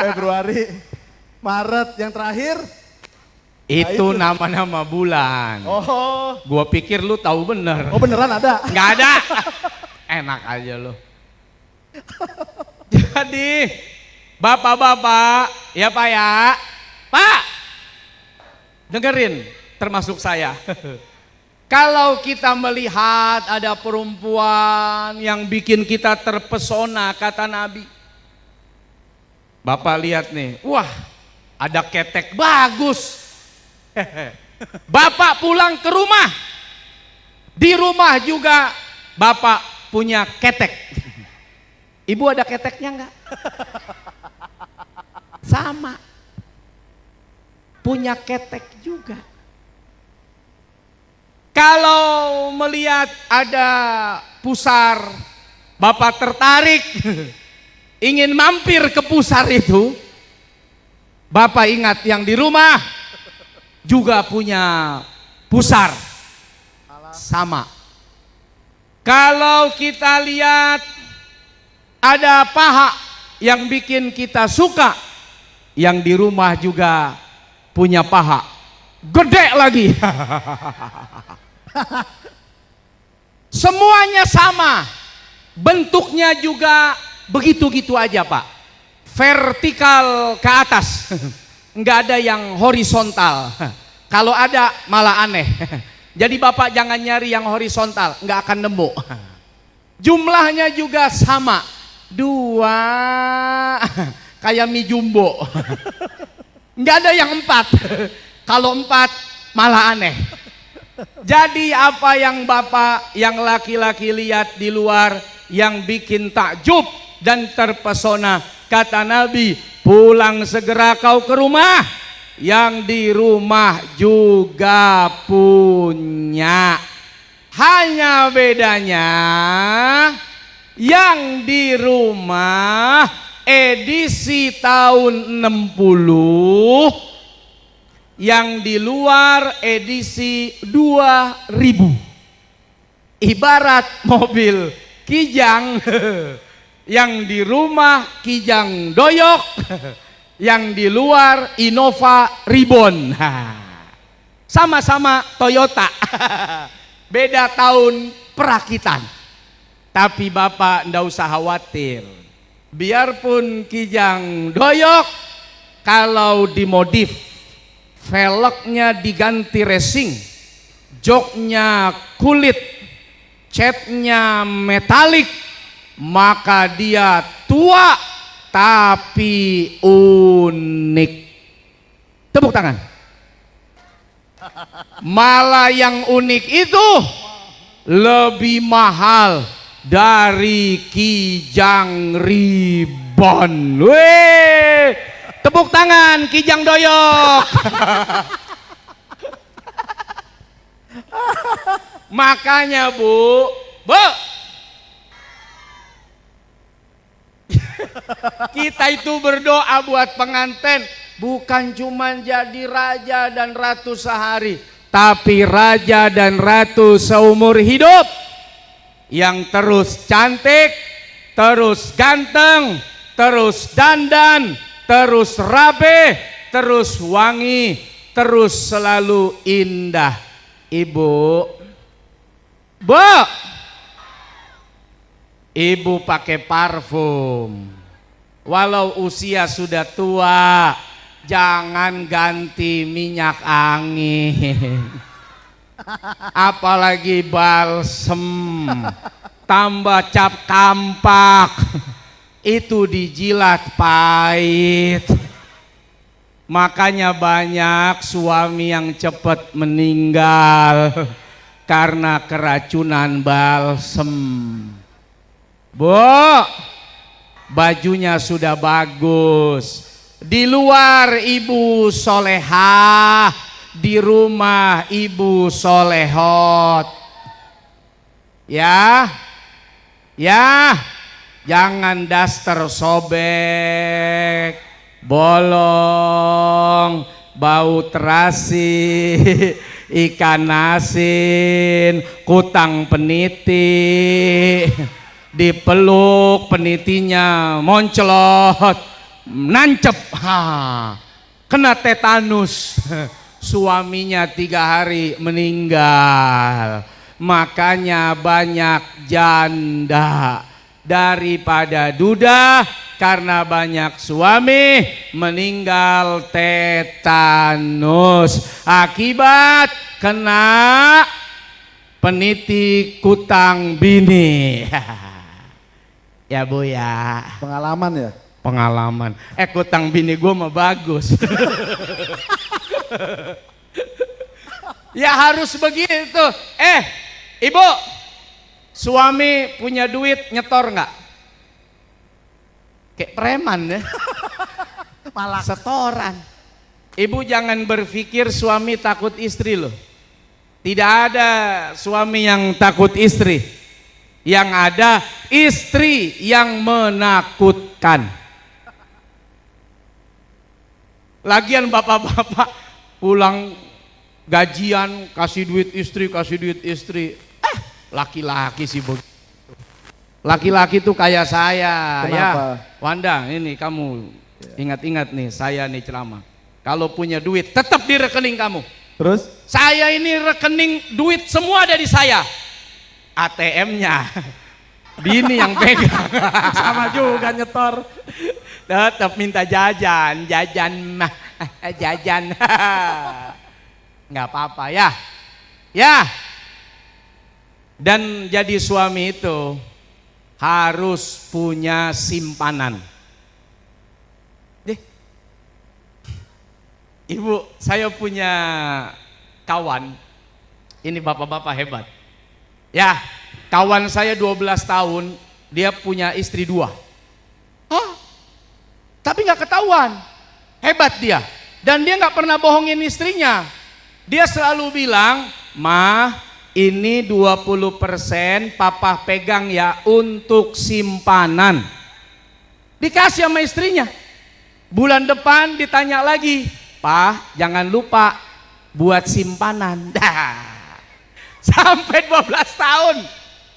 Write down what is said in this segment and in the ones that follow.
Februari, Maret yang terakhir. Itu nama-nama bulan. Oh. Gua pikir lu tahu bener. Oh beneran ada? Nggak ada. Enak aja lu. Jadi bapak-bapak, ya Pak ya. Pak, dengerin termasuk saya. Kalau kita melihat ada perempuan yang bikin kita terpesona, kata Nabi. Bapak lihat nih, wah ada ketek bagus. Bapak pulang ke rumah, di rumah juga bapak punya ketek. Ibu ada keteknya enggak? Sama, punya ketek juga. Kalau melihat ada pusar, bapak tertarik, ingin mampir ke pusar itu, bapak ingat yang di rumah juga punya pusar, sama. Kalau kita lihat ada paha yang bikin kita suka, yang di rumah juga punya paha, gede lagi. Semuanya sama, bentuknya juga begitu-gitu aja Pak, vertikal ke atas. Nggak ada yang horizontal. Kalau ada malah aneh. Jadi bapak jangan nyari yang horizontal, nggak akan nemu. Jumlahnya juga sama, 2, kayak mie jumbo. Nggak ada yang 4. Kalau 4 malah aneh. Jadi apa yang bapak, yang laki-laki lihat di luar, yang bikin takjub dan terpesona, kata Nabi, pulang segera kau ke rumah, yang di rumah juga punya. Hanya bedanya yang di rumah edisi tahun 60, yang di luar edisi 2000. Ibarat mobil Kijang, yang di rumah Kijang Doyok, yang di luar Innova Ribbon. Sama-sama Toyota, beda tahun perakitan. Tapi bapak ndak usah khawatir, biarpun Kijang Doyok, kalau dimodif, velgnya diganti racing, joknya kulit, catnya metalik, maka dia tua tapi unik. Tepuk tangan. Malah yang unik itu lebih mahal dari Kijang Ribbon. Weh, tepuk tangan Kijang Doyok. Makanya Bu, kita itu berdoa buat pengantin, bukan cuma jadi raja dan ratu sehari, tapi raja dan ratu seumur hidup, yang terus cantik, terus ganteng, terus dandan, terus rabe, terus wangi, terus selalu indah. Ibu, ibu pakai parfum, walau usia sudah tua, jangan ganti minyak angin, apalagi balsem, tambah cap kampak, itu dijilat pahit. Makanya banyak suami yang cepat meninggal karena keracunan balsem. Bu, bajunya sudah bagus, di luar ibu solehah, di rumah ibu solehot. Ya, jangan daster sobek, bolong, bau terasi, ikan asin, kutang peniti, dipeluk penitinya monclot, nancep, kena tetanus. Suaminya 3 hari meninggal. Makanya banyak janda daripada duda, karena banyak suami meninggal tetanus akibat kena peniti kutang bini. Ya Bu ya. Pengalaman ya? Pengalaman. Kutang bini gue mah bagus. Ya harus begitu. Ibu, suami punya duit nyetor nggak? Kayak preman ya. Malah setoran. Ibu jangan berpikir suami takut istri loh. Tidak ada suami yang takut istri. Yang ada istri yang menakutkan. Lagian bapak-bapak pulang gajian kasih duit istri. Laki-laki sih begitu. Laki-laki tuh kayak saya. Kenapa? Ya Wanda, ini kamu ingat-ingat nih, saya nih ceramah. Kalau punya duit tetap di rekening kamu. Terus? Saya ini rekening duit semua ada di saya. ATM-nya bini yang pegang. Sama juga nyetor. Tetap minta jajan nggak apa-apa ya. Dan jadi suami itu harus punya simpanan. Ibu, saya punya kawan, ini bapak-bapak hebat. Ya, kawan saya 12 tahun, dia punya istri 2. Tapi nggak ketahuan, hebat dia. Dan dia nggak pernah bohongin istrinya. Dia selalu bilang, "Ma, ini 20% papa pegang ya untuk simpanan." Dikasih sama istrinya. Bulan depan ditanya lagi, "Pak, jangan lupa buat simpanan." Sampai 12 tahun.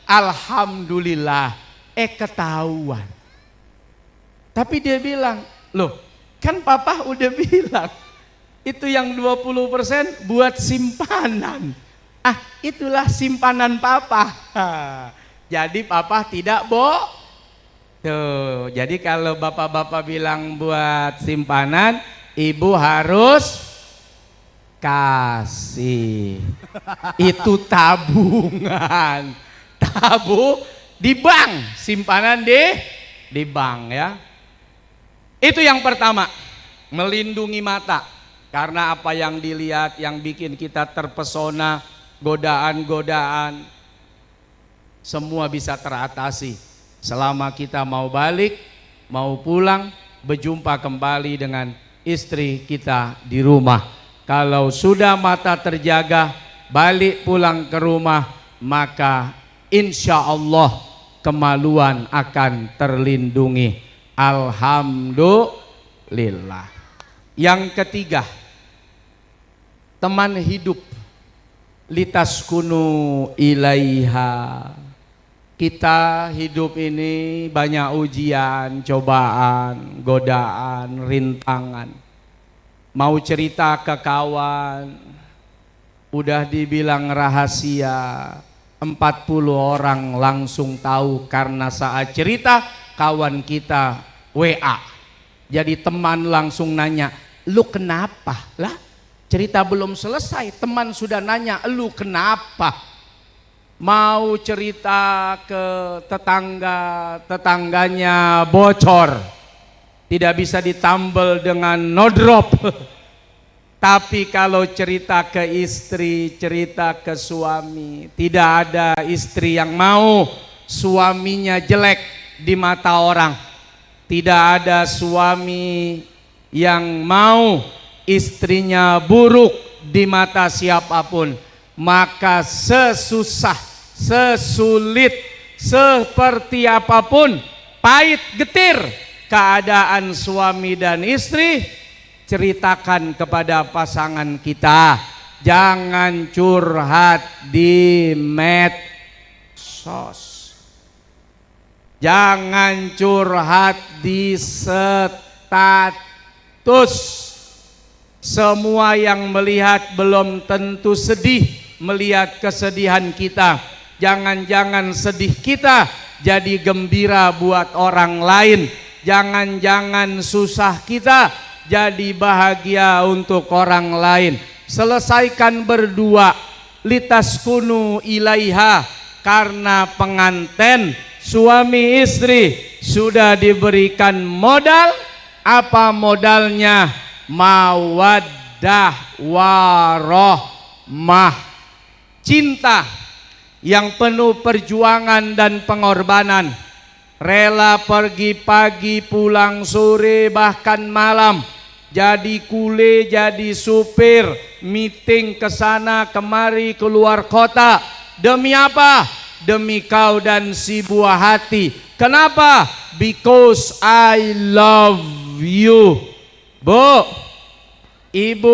Alhamdulillah, ketahuan. Tapi dia bilang, "Loh, kan papa udah bilang itu yang 20% buat simpanan." Itulah simpanan papa. Jadi papa tidak tuh. Jadi kalau bapak-bapak bilang buat simpanan, ibu harus kasih. Itu tabungan. Di bank, simpanan di bank ya. Itu yang pertama, melindungi mata. Karena apa yang dilihat yang bikin kita terpesona, godaan-godaan semua bisa teratasi selama kita mau balik, mau pulang, berjumpa kembali dengan istri kita di rumah. Kalau sudah mata terjaga, balik pulang ke rumah, maka insya Allah kemaluan akan terlindungi. Alhamdulillah. Yang ketiga, teman hidup. Litaskunu ilaiha. Kita hidup ini banyak ujian, cobaan, godaan, rintangan. Mau cerita ke kawan, udah dibilang rahasia, 40 orang langsung tahu karena saat cerita kawan kita WA. Jadi teman langsung nanya, "Lu kenapa?" Lah, cerita belum selesai, teman sudah nanya, "Lu kenapa?" Mau cerita ke tetangganya bocor, tidak bisa ditambal dengan no drop. Tapi kalau cerita ke istri, cerita ke suami, tidak ada istri yang mau suaminya jelek di mata orang. Tidak ada suami yang mau istrinya buruk di mata siapapun. Maka sesusah, sesulit, seperti apapun, pahit getir keadaan suami dan istri, ceritakan kepada pasangan kita. Jangan curhat di medsos. Jangan curhat di Semua yang melihat belum tentu sedih melihat kesedihan kita. Jangan-jangan sedih kita jadi gembira buat orang lain. Jangan-jangan susah kita jadi bahagia untuk orang lain. Selesaikan berdua, litaskunu ilaiha, karena pengantin suami istri sudah diberikan modal. Apa modalnya? Mawaddah warohmah, cinta yang penuh perjuangan dan pengorbanan. Rela pergi pagi pulang sore bahkan malam, jadi kule, jadi supir, meeting kesana kemari keluar kota. Demi apa? Demi kau dan si buah hati. Kenapa? Because I love you. Bu, ibu